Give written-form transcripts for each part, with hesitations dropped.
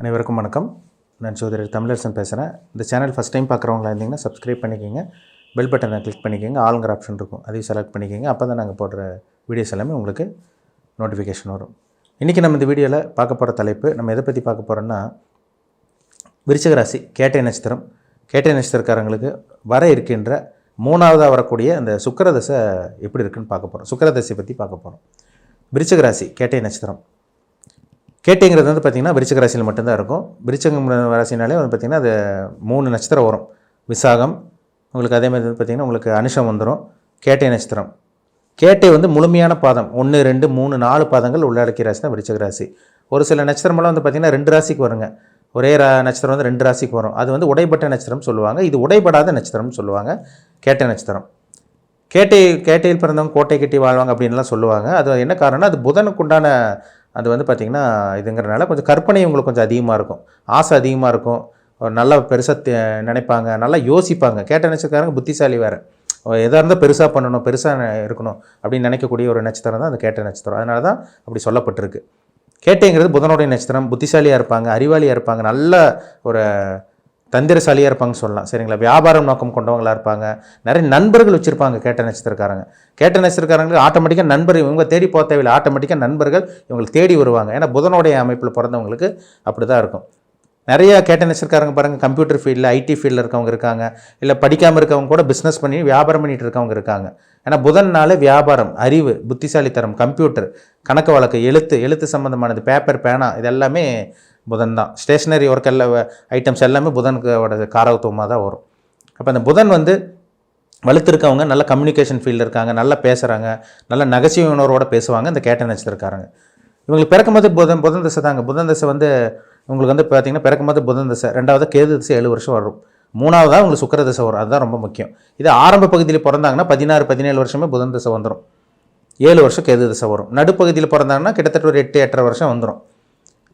அனைவருக்கும் வணக்கம். நான் சோதரர் தமிழரசன் பேசுகிறேன். இந்த சேனல் ஃபஸ்ட் டைம் பார்க்குறவங்களா இருந்தீங்கன்னா சப்ஸ்கிரைப் பண்ணிக்கோங்க. பெல் பட்டனை கிளிக் பண்ணிக்கோங்க. ஆளுங்கிற ஆப்ஷன் இருக்கும், அதையும் செலக்ட் பண்ணிக்கோங்க. அப்போ தான் நாங்கள் போடுற வீடியோஸ் எல்லாமே உங்களுக்கு நோட்டிஃபிகேஷன் வரும். இன்றைக்கி நம்ம இந்த வீடியோவில் பார்க்க போகிற தலைப்பு, நம்ம எதை பற்றி பார்க்க போகிறோன்னா, விருச்சிக ராசி கேட்டை நட்சத்திரம். கேட்டை நட்சத்திரக்காரங்களுக்கு வர இருக்கின்ற மூணாவதாக வரக்கூடிய அந்த சுக்கிரதசை எப்படி இருக்குன்னு பார்க்க போகிறோம். சுக்கிரதசை பற்றி பார்க்க போகிறோம். விருச்சிக ராசி கேட்டை நட்சத்திரம். கேட்டைங்கிறது வந்து பார்த்திங்கன்னா விருச்சிக ராசியில் மட்டும்தான் இருக்கும். விருச்சிக ராசினாலே வந்து பார்த்திங்கன்னா அது 3 நட்சத்திரம் வரும். விசாகம், உங்களுக்கு அதே மாதிரி வந்து பார்த்திங்கன்னா உங்களுக்கு அனுஷம் வந்துடும். கேட்டை நட்சத்திரம். கேட்டை வந்து முழுமையான பாதம் 1, 2, 3, 4 பாதங்கள் உள்ளடக்கிய ராசி தான் விருச்சிக ராசி. ஒரு சில நட்சத்திரமெல்லாம் வந்து பார்த்திங்கன்னா 2 ராசிக்கு வருங்க. ஒரே நட்சத்திரம் வந்து 2 ராசிக்கு வரும். அது வந்து உடைப்பட்ட நட்சத்திரம் சொல்லுவாங்க. இது உடைபடாத நட்சத்திரம்னு சொல்லுவாங்க கேட்டை நட்சத்திரம். கேட்டையில் பிறந்தவங்க கோட்டை கட்டி வாழ்வாங்க அப்படின்லாம் சொல்லுவாங்க. அது என்ன காரணம்னா, அது புதனுக்கு உண்டான அது வந்து பார்த்திங்கன்னா இதுங்கிறனால கொஞ்சம் கற்பனை உங்களுக்கு கொஞ்சம் அதிகமாக இருக்கும், ஆசை அதிகமாக இருக்கும், நல்லா பெருசாக நினைப்பாங்க, நல்லா யோசிப்பாங்க. கேட்ட நட்சத்திரக்காரங்க புத்திசாலி வேறு, எதாக இருந்தால் பெருசாக பண்ணணும், பெருசாக இருக்கணும் அப்படின்னு நினைக்கக்கூடிய ஒரு நட்சத்திரம் தான் அந்த கேட்ட நட்சத்திரம். அதனால தான் அப்படி சொல்லப்பட்டிருக்கு. கேட்டைங்கிறது புதனுடைய நட்சத்திரம். புத்திசாலியாக இருப்பாங்க, அறிவாளியாக இருப்பாங்க, நல்ல ஒரு தந்திரசாலியாக இருப்பாங்கன்னு சொல்லலாம். சரிங்களா? வியாபாரம் நோக்கம் கொண்டவங்களாக இருப்பாங்க. நிறைய நண்பர்கள் வச்சுருப்பாங்க கேட்ட நட்சத்திரக்காரங்க. கேட்ட நட்சத்திரக்காரங்களுக்கு ஆட்டோமேட்டிக்காக நண்பர் இவங்க தேடி போக தேவையில்லை, ஆட்டோமேட்டிக்காக நண்பர்கள் இவங்களுக்கு தேடி வருவாங்க. ஏன்னா புதனுடைய அமைப்பில் பிறந்தவங்களுக்கு அப்படி தான் இருக்கும். நிறைய கேட்ட நட்சத்திரக்காரங்க பாருங்கள், கம்ப்யூட்டர் ஃபீல்டில் ஐடி ஃபீல்டில் இருக்கவங்க இருக்காங்க, இல்லை படிக்காமல் இருக்கவங்க கூட பிஸ்னஸ் பண்ணி வியாபாரம் பண்ணிகிட்டு இருக்கவங்க இருக்காங்க. ஏன்னா புதன்னாலே வியாபாரம், அறிவு, புத்திசாலித்தனம், கம்ப்யூட்டர், கணக்கு வழக்கு, எழுத்து சம்மந்தமானது, பேப்பர், பேனா, இது எல்லாமே புதன் தான். ஸ்டேஷ்னரி ஒர்க் எல்லாம் ஐட்டம்ஸ் எல்லாமே புதனுக்கோட காரகத்துவமாக தான் வரும். அப்போ அந்த புதன் வந்து வலுத்திருக்கவங்க நல்ல கம்யூனிகேஷன் ஃபீல்டில் இருக்காங்க, நல்லா பேசுகிறாங்க, நல்ல நகைச்சுவை உணர்வோடு பேசுவாங்க இந்த கேட்ட நட்சத்திரக்காரங்க. இவங்களுக்கு பிறக்கும்போது புதன் தசை தாங்க. புதன் தசை வந்து உங்களுக்கு வந்து பார்த்திங்கன்னா பிறக்கும்போது புதன் தசை, 2வது கேது தசை 7 வருஷம் வரும், 3வதாக உங்களுக்கு சுக்கிர தசை வரும். அதுதான் ரொம்ப முக்கியம். இது ஆரம்ப பகுதியில் பிறந்தாங்கன்னா 16, 17 வருஷமே புதன் தசை வந்துடும். 7 வருஷம் கேது தசை வரும். நடுப்பகுதியில் பிறந்தாங்கன்னா கிட்டத்தட்ட ஒரு 8, 8.5 வருஷம் வந்துடும்.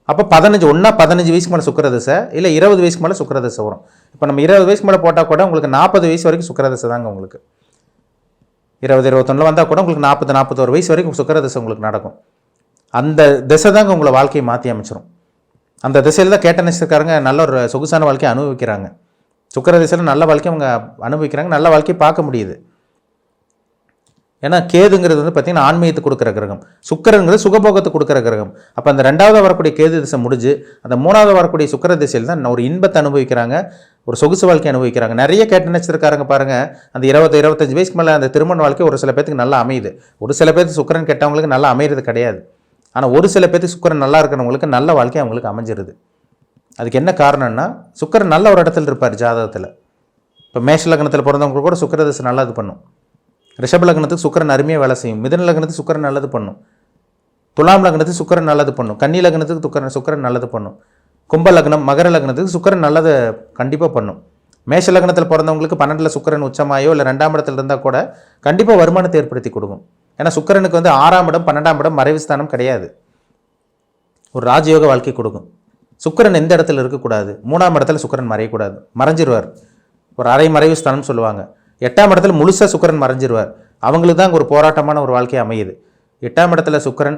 அப்போ 15 வயசுக்கு மேலே சுக்கிரதசை, இல்லை 20 வயசுக்கு மேலே சுக்கிரதசை வரும். இப்போ நம்ம 20 வயசுக்கு மேலே போட்டால் கூட உங்களுக்கு 40 வயசு வரைக்கும் சுக்கிரதசை தாங்க. உங்களுக்கு 20, 21 வந்தால் கூட உங்களுக்கு 40, 41 வயசு வரைக்கும் சுக்கிரதசை உங்களுக்கு நடக்கும். அந்த திசை தாங்க உங்களை வாழ்க்கையை மாற்றி அமைச்சிடும். அந்த திசையில் தான் கேட்ட நட்சத்திரக்காரங்க நல்ல ஒரு சொகுசான வாழ்க்கையை அனுபவிக்கிறாங்க. சுக்கிரதசையில் நல்ல வாழ்க்கையை அவங்க அனுபவிக்கிறாங்க, நல்ல வாழ்க்கையை பார்க்க முடியுது. ஏன்னா கேதுங்கிறது வந்து பார்த்திங்கன்னா ஆன்மீகத்தை கொடுக்குற கிரகம், சுக்கிரங்கிறது சுகபோகத்தை கொடுக்குற கிரகம். அப்போ அந்த 2வது வரக்கூடிய கேது திசை முடிஞ்சு அந்த 3வது வரக்கூடிய சுக்கிர திசையில் தான் ஒரு இன்பத்தை அனுபவிக்கிறாங்க, ஒரு சொகுசு வாழ்க்கை அனுபவிக்கிறாங்க. நிறைய கேட்ட நட்சத்திரக்காரங்க பாருங்கள், அந்த 20, 25 வயசுக்கு மேலே அந்த திருமண வாழ்க்கை ஒரு சில பேருக்கு நல்லா அமையுது. ஒரு சில பேருக்கு சுக்கிரன் கெட்டவங்களுக்கு நல்லா அமையிறது கிடையாது. ஆனால் ஒரு சில பேருக்கு சுக்கிரன் நல்லா இருக்கிறவங்களுக்கு நல்ல வாழ்க்கை அவங்களுக்கு அமைஞ்சிருது. அதுக்கு என்ன காரணம்னா, சுக்கிரன் நல்ல ஒரு இடத்துல இருப்பார் ஜாதகத்தில். இப்போ மேஷ லக்னத்தில் பிறந்தவங்களுக்கு கூட சுக்கிர திசை நல்லது பண்ணும். ரிஷப லக்னத்துக்கு சுக்கிரன் அருமையாக வேலை செய்யும். மிதுன லக்னத்துக்கு சுக்கிரன் நல்லது பண்ணும். துலாம் லக்னத்துக்கு சுக்கிரன் நல்லது பண்ணும். கன்னி லக்னத்துக்கு சுக்கிரன் நல்லது பண்ணும். கும்ப லக்னம், மகர லக்னத்துக்கு சுக்கிரன் நல்லது கண்டிப்பாக பண்ணும். மேஷ லக்னத்தில் பிறந்தவங்களுக்கு 12ல் சுக்கிரன் உச்சமாயோ இல்லை 2ஆம் இடத்துல இருந்தால் கூட கண்டிப்பாக வருமானத்தை ஏற்படுத்தி கொடுக்கும். ஏன்னா சுக்கிரனுக்கு வந்து 6ஆம் இடம், 12ஆம் இடம் மறைவு ஸ்தானம் கிடையாது, ஒரு ராஜயோக வாழ்க்கை கொடுக்கும். சுக்கிரன் எந்த இடத்துல இருக்கக்கூடாது, 3ஆம் இடத்துல சுக்கிரன் மறையக்கூடாது, மறைஞ்சிருவார். ஒரு அரை மறைவு ஸ்தானம் சொல்லுவாங்க. 8ஆம் இடத்துல முழுசாக சுக்கிரன் மறைஞ்சிருவார். அவங்களுக்கு தான் ஒரு போராட்டமான ஒரு வாழ்க்கை அமையுது. 8ஆம் இடத்துல சுக்கிரன்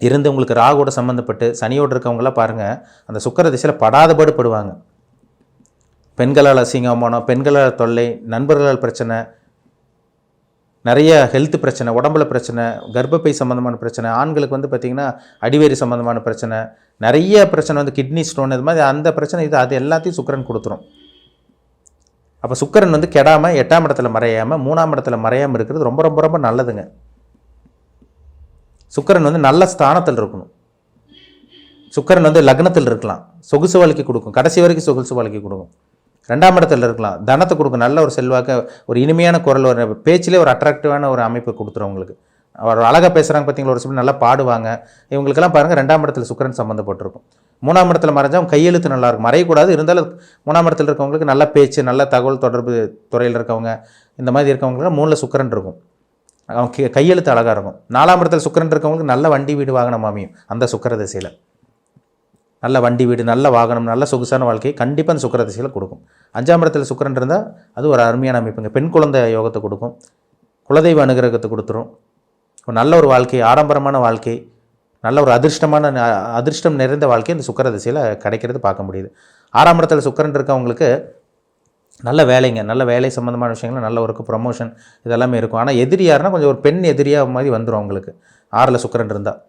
இருந்து உங்களுக்கு ராகுவோட சம்மந்தப்பட்டு சனியோடு இருக்கவங்களாம் பாருங்கள், அந்த சுக்கிர திசையில் படாதபாடு படுவாங்க. பெண்களால் அசிங்கமானம், பெண்களால் தொல்லை, நண்பர்களால் பிரச்சனை, நிறைய ஹெல்த் பிரச்சனை, உடம்புல பிரச்சனை, கர்ப்பப்பை சம்மந்தமான பிரச்சனை, ஆண்களுக்கு வந்து பார்த்திங்கன்னா அடிவேறு சம்மந்தமான பிரச்சனை, நிறைய பிரச்சனை வந்து கிட்னி ஸ்டோன், இது மாதிரி அந்த பிரச்சனை இது அது எல்லாத்தையும் சுக்கிரன் கொடுத்துரும். அப்போ சுக்கிரன் வந்து கெடாமல் 8ஆம் இடத்துல மறையாமல் 3ஆம் இடத்துல மறையாமல் இருக்கிறது ரொம்ப ரொம்ப ரொம்ப நல்லதுங்க. சுக்கிரன் வந்து நல்ல ஸ்தானத்தில் இருக்கணும். சுக்கிரன் வந்து லக்னத்தில் இருக்கலாம், சொகுசு வாழ்க்கை கொடுக்கும், கடைசி வரைக்கும் சொகுசு வாழ்க்கை கொடுக்கும். 2ஆம் இடத்துல இருக்கலாம், தனத்தை கொடுக்கும், நல்ல ஒரு செல்வாக்க, ஒரு இனிமையான குரல், ஒரு பேச்சிலே ஒரு அட்ராக்டிவான ஒரு அமைப்பை கொடுத்துரும் உங்களுக்கு. அவர் அழகாக பேசுகிறாங்க பார்த்தீங்களா, ஒரு சில நல்லா பாடுவாங்க. இவங்களுக்கெல்லாம் பாருங்கள் 2ஆம் இடத்துல சுக்கிரன் சம்மந்தப்பட்டிருக்கும். 3ஆம் இடத்துல மறைஞ்சால் அவங்க கையெழுத்து நல்லாயிருக்கும், மறையக்கூடாது. இருந்தாலும் 3ஆம் இடத்துல இருக்கவங்களுக்கு நல்ல பேச்சு, நல்ல தகவல் தொடர்பு துறையில் இருக்கவங்க, இந்த மாதிரி இருக்கவங்களுக்கு 3ல் சுக்கிரன் இருக்கும், அவங்க கையெழுத்து அழகாக இருக்கும். 4ஆம் இடத்துல சுக்கிரன் இருக்கவங்களுக்கு நல்ல வண்டி வீடு வாகனம் அமையும். அந்த சுக்கிர திசையில் நல்ல வண்டி வீடு, நல்ல வாகனம், நல்ல சொகுசான வாழ்க்கையை கண்டிப்பாக அந்த சுக்கிர திசையில் கொடுக்கும். 5ஆம் இடத்துல சுக்கிரன் இருந்தால் அது ஒரு அருமையான அமைப்புங்க. பெண் குழந்தை யோகத்தை கொடுக்கும், குலதெய்வ அனுகிரகத்தை கொடுத்துரும், ஒரு நல்ல ஒரு வாழ்க்கை, ஆடம்பரமான வாழ்க்கை, நல்ல ஒரு அதிர்ஷ்டம் நிறைந்த வாழ்க்கை இந்த சுக்கிர திசையில் கிடைக்கிறது பார்க்க முடியுது. 6ஆம் இடத்துல சுக்கிரன் இருக்கவங்களுக்கு நல்ல வேலைங்க, நல்ல வேலை சம்மந்தமான விஷயங்கள், நல்ல ஒர்க்கு, ப்ரமோஷன் இதெல்லாமே இருக்கும். ஆனால் எதிரி யாருன்னா கொஞ்சம் ஒரு பெண் எதிரியாக மாதிரி வந்துடும் அவங்களுக்கு 6ல் சுக்கிரன் இருந்தால்.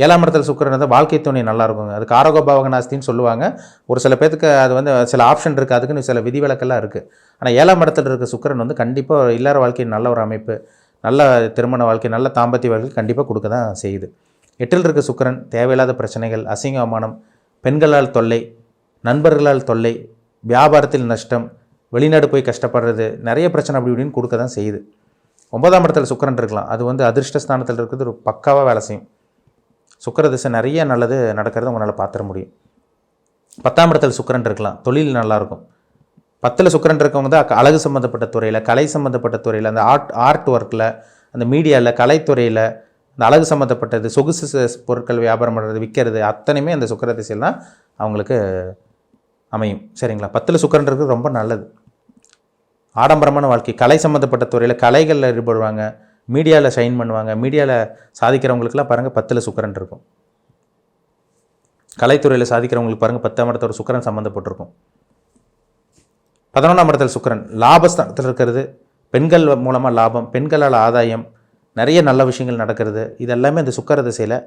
7ஆம் இடத்துல சுக்கிரன் இருந்தால் வாழ்க்கை துணை நல்லா இருக்குங்க. அதுக்கு ஆரோகபாவகநாஸ்தின்னு சொல்லுவாங்க. ஒரு சில பேருக்கு அது வந்து சில ஆப்ஷன் இருக்குது, அதுக்குன்னு சில விதிவிலக்கெல்லாம் இருக்குது. ஆனால் 7ஆம் இடத்துல இருக்க சுக்கிரன் வந்து கண்டிப்பாக இல்லற வாழ்க்கையின் நல்ல ஒரு அமைப்பு, நல்ல திருமண வாழ்க்கை, நல்ல தாம்பத்திய வாழ்க்கை கண்டிப்பாக கொடுக்க தான் செய்யுது. 8ல் இருக்க சுக்கிரன் தேவையில்லாத பிரச்சனைகள், அசிங்க அவமானம், பெண்களால் தொல்லை, நண்பர்களால் தொல்லை, வியாபாரத்தில் நஷ்டம், வெளிநாடு போய் கஷ்டப்படுறது, நிறைய பிரச்சனை அப்படி இப்படின்னு கொடுக்க தான் செய்யுது. 9ஆம் இடத்துல சுக்கிரன் இருக்கலாம். அது வந்து அதிர்ஷ்டஸ்தானத்தில் இருக்கிறது ஒரு பக்காவாக வேலை செய்யும். சுக்கிர திசை நிறைய நல்லது நடக்கிறத உங்களால் பார்த்துட முடியும். 10ஆம் இடத்துல சுக்கிரன் இருக்கலாம், தொழில் நல்லாயிருக்கும். 10ல் சுக்கிரன் இருக்கவங்க தான் அழகு சம்மந்தப்பட்ட துறையில், கலை சம்மந்தப்பட்ட துறையில், அந்த ஆர்ட் ஒர்க்கில், அந்த மீடியாவில், கலைத்துறையில், இந்த அழகு சம்மந்தப்பட்டது, சொகுசு பொருட்கள் வியாபாரம் பண்ணுறது, விற்கிறது அத்தனையுமே அந்த சுக்கிர திசையில் தான் அவங்களுக்கு அமையும். சரிங்களா? 10ல் சுக்கிரன் இருக்கிறது ரொம்ப நல்லது. ஆடம்பரமான வாழ்க்கை, கலை சம்மந்தப்பட்ட துறையில் கலைகளில் ஈடுபடுவாங்க, மீடியாவில் ஷைன் பண்ணுவாங்க. மீடியாவில் சாதிக்கிறவங்களுக்குலாம் பாருங்கள் 10ல் சுக்கிரன் இருக்கும். கலைத்துறையில் சாதிக்கிறவங்களுக்கு பாருங்கள் 10ஆம் இடத்தோட சுக்கிரன் சம்மந்தப்பட்டிருக்கும். 11ஆம் இடத்துல சுக்கிரன் லாபஸ்தானத்தில் இருக்கிறது, பெண்கள் மூலமாக லாபம், பெண்களால் ஆதாயம், நிறைய நல்ல விஷயங்கள் நடக்கிறது. இதெல்லாமே இந்த சுக்கிர திசையில்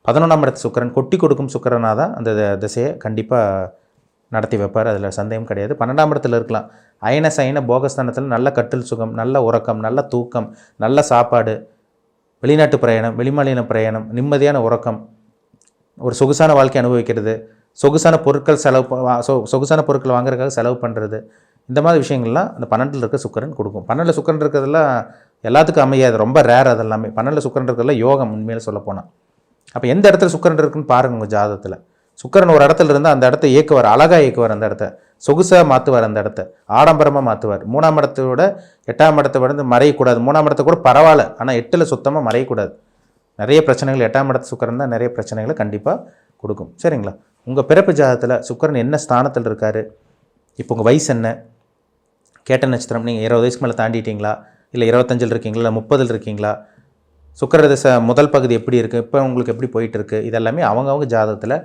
11ஆம் இடத்து சுக்கிரன் கொட்டி கொடுக்கும் சுக்கிரனாக தான் அந்த திசையை கண்டிப்பாக நடத்தி வைப்பார். அதில் சந்தேகம் கிடையாது. 12ஆம் இடத்துல இருக்கலாம். அயன சயன போகஸ்தானத்தில் நல்ல கட்டில் சுகம், நல்ல உறக்கம், நல்ல தூக்கம், நல்ல சாப்பாடு, வெளிநாட்டு பிரயாணம், வெளிமாநில பிரயாணம், நிம்மதியான உறக்கம், ஒரு சொகுசான வாழ்க்கை அனுபவிக்கிறது, சொகுசான பொருட்கள் சொகுசான பொருட்கள் வாங்குறதுக்காக செலவு பண்ணுறது, இந்த மாதிரி விஷயங்கள்லாம் அந்த 12ல் இருக்க சுக்கிரன் கொடுக்கும். 12ல் சுக்கிரன் இருக்கிறதெல்லாம் எல்லாத்துக்கும் அமையாது, ரொம்ப ரேர். அதெல்லாமே 12ல் சுக்கிரன் இருக்கிறதெல்லாம் யோகம் உண்மையில சொல்ல போனால். அப்போ எந்த இடத்துல சுக்கிரன் இருக்குன்னு பாருங்கள் உங்கள் ஜாதகத்தில். சுக்கிரன் ஒரு இடத்துல இருந்தால் அந்த இடத்த இயக்குவார், அழகாக இயக்குவார், அந்த இடத்த சொகுசாக மாற்றுவார், அந்த இடத்த ஆடம்பரமாக மாற்றுவார். 3ஆம் இடத்தோட 8ஆம் இடத்தை வந்து மறையக்கூடாது. 3ஆம் இடத்த கூட பரவாயில்ல, ஆனால் 8ல் சுத்தமாக மறையக்கூடாது. நிறைய பிரச்சனைகள் 8ஆம் இடத்து சுக்கிரன் தான் நிறைய பிரச்சனைகளை கண்டிப்பாக கொடுக்கும். சரிங்களா? உங்கள் பிறப்பு ஜாதகத்தில் சுக்கிரன் என்ன ஸ்தானத்தில் இருக்கார், இப்போ உங்கள் வயசு என்ன, கேட்ட நட்சத்திரம், நீங்கள் 20 வயசுக்கு மேலே தாண்டிட்டீங்களா, இல்லை 25ல் இருக்கீங்களா, இல்லை 30ல் இருக்கீங்களா, சுக்கிர திசை முதல் பகுதி எப்படி இருக்குது, இப்போ உங்களுக்கு எப்படி போயிட்டுருக்கு, இதெல்லாமே அவங்கவுங்க ஜாதகத்தில்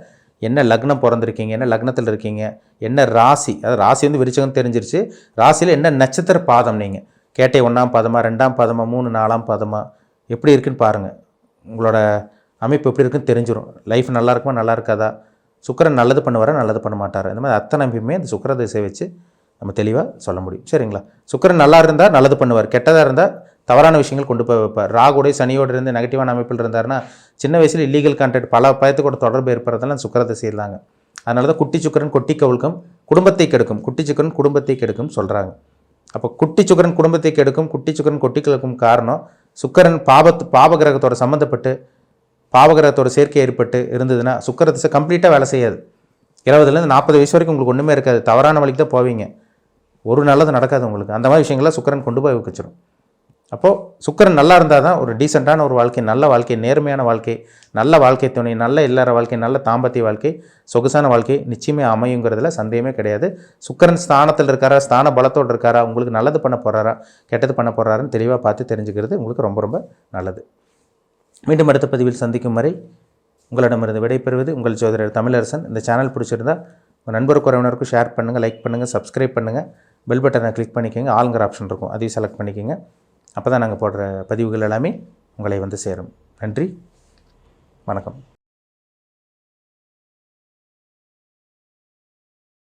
என்ன லக்னம் பிறந்திருக்கீங்க, என்ன லக்னத்தில் இருக்கீங்க, என்ன ராசி, அதாவது ராசி வந்து விருச்சகம் தெரிஞ்சிருச்சு, ராசியில் என்ன நட்சத்திர பாதம், நீங்கள் கேட்டை 1ஆம் பாதமா, 2ஆம் பாதமா, 3, 4ஆம் பாதமா, எப்படி இருக்குன்னு பாருங்கள். உங்களோட அமைப்பு எப்படி இருக்குன்னு தெரிஞ்சிடும். லைஃப் நல்லா இருக்குமா, நல்லா இருக்காதா, சுக்கிரன் நல்லது பண்ணுவாரா, நல்லது பண்ண மாட்டாரா, இந்த மாதிரி அத்தனை அமைப்புமே இந்த சுக்கிர திசையை வச்சு நம்ம தெளிவாக சொல்ல முடியும். சரிங்களா? சுக்கிரன் நல்லா இருந்தால் நல்லது பண்ணுவார், கெட்டதாக இருந்தால் தவறான விஷயங்கள் கொண்டு போய் வைப்பார். ராகுடைய சனியோடு இருந்து நெகட்டிவான அமைப்பில் இருந்தாருன்னா சின்ன வயசில் இல்லீகல் கான்டாக்ட் பல பயத்துக்கூட தொடர்பு ஏற்படுறதெல்லாம் சுக்கிர திசையில் தாங்க. அதனால தான் குட்டி சுக்கிரன் கொட்டி கவுழ்க்கும், குடும்பத்தை கெடுக்கும், குட்டி சுக்கிரன் குடும்பத்தை கெடுக்கும் சொல்கிறாங்க. அப்போ குட்டி சுக்கிரன் குடும்பத்தை கெடுக்கும், குட்டி சுக்கிரன் கொட்டி கெடுக்கும் காரணம் சுக்கிரன் பாபகிரகத்தோட சம்மந்தப்பட்டு பாவகிரகத்தோட சேர்க்கை ஏற்பட்டு இருந்ததுன்னா சுக்கிர திசை கம்ப்ளீட்டாக வேலை செய்யாது. 20லேருந்து 40 வயசு வரைக்கும் உங்களுக்கு ஒன்றுமே இருக்காது, தவறான வழிக்கு தான் போவீங்க, ஒரு நல்லது நடக்காது உங்களுக்கு. அந்த மாதிரி விஷயங்கள்லாம் சுக்கிரன் கொண்டு போய் வச்சிடும். அப்போது சுக்கிரன் நல்லா இருந்தால் தான் ஒரு டீசெண்டான ஒரு வாழ்க்கை, நல்ல வாழ்க்கை, நேர்மையான வாழ்க்கை, நல்ல வாழ்க்கை துணை, நல்ல இல்லற வாழ்க்கை, நல்ல தாம்பத்திய வாழ்க்கை, சொகுசான வாழ்க்கை நிச்சயமே அமையுங்கிறதுல சந்தேகமே கிடையாது. சுக்கிரன் ஸ்தானத்தில் இருக்காரா, ஸ்தான பலத்தோடு இருக்காரா, உங்களுக்கு நல்லது பண்ண போகிறாரா, கெட்டது பண்ண போகிறாருன்னு தெளிவாக பார்த்து தெரிஞ்சுக்கிறது உங்களுக்கு ரொம்ப ரொம்ப நல்லது. மீண்டும் அடுத்த பதிவில் சந்திக்கும் வரை உங்களிடமிருந்து விடைபெறுவது உங்கள் ஜோதிடர் தமிழரசன். இந்த சேனல் பிடிச்சிருந்தால் உங்கள் நண்பருக்கு உறவினருக்கும் ஷேர் பண்ணுங்கள், லைக் பண்ணுங்கள், சப்ஸ்கிரைப் பண்ணுங்கள், பெல் பட்டனை கிளிக் பண்ணிக்கோங்க, ஆளுங்கிற ஆப்ஷன் இருக்கும், அதையும் செலக்ட் பண்ணிக்கோங்க. அப்போ தான் நாங்கள் போடுற பதிவுகள் எல்லாமே உங்களை வந்து சேரும். நன்றி, வணக்கம்.